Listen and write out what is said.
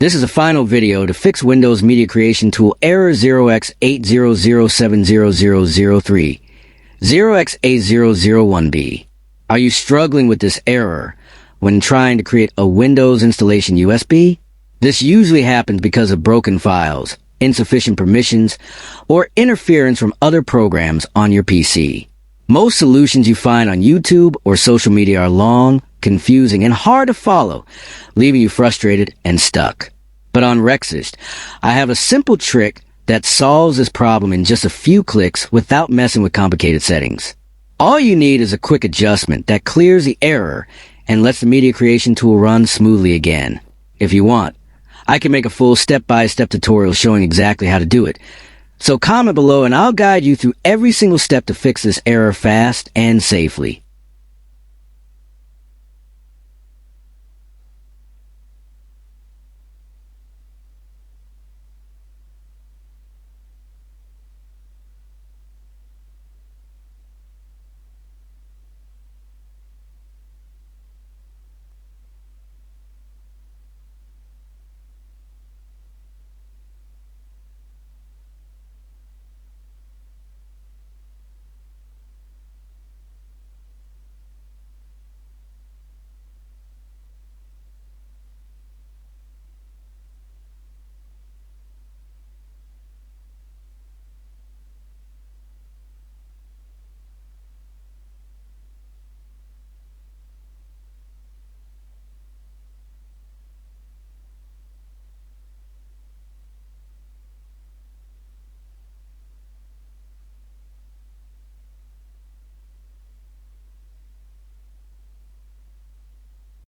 This is a final video to fix Windows Media Creation Tool error 0x80070003 0xA001B. Are you struggling with this error when trying to create a Windows installation USB? This usually happens because of broken files, insufficient permissions, or interference from other programs on your PC. Most solutions you find on YouTube or social media are long, confusing, and hard to follow, leaving you frustrated and stuck. But on 0x80070003 I have a simple trick that solves this problem in just a few clicks without messing with complicated settings. All you need is a quick adjustment that clears the error and lets the Media Creation Tool run smoothly again. If you want, I can make a full step-by-step tutorial showing exactly how to do it. So comment below and I'll guide you through every single step to fix this error fast and safely.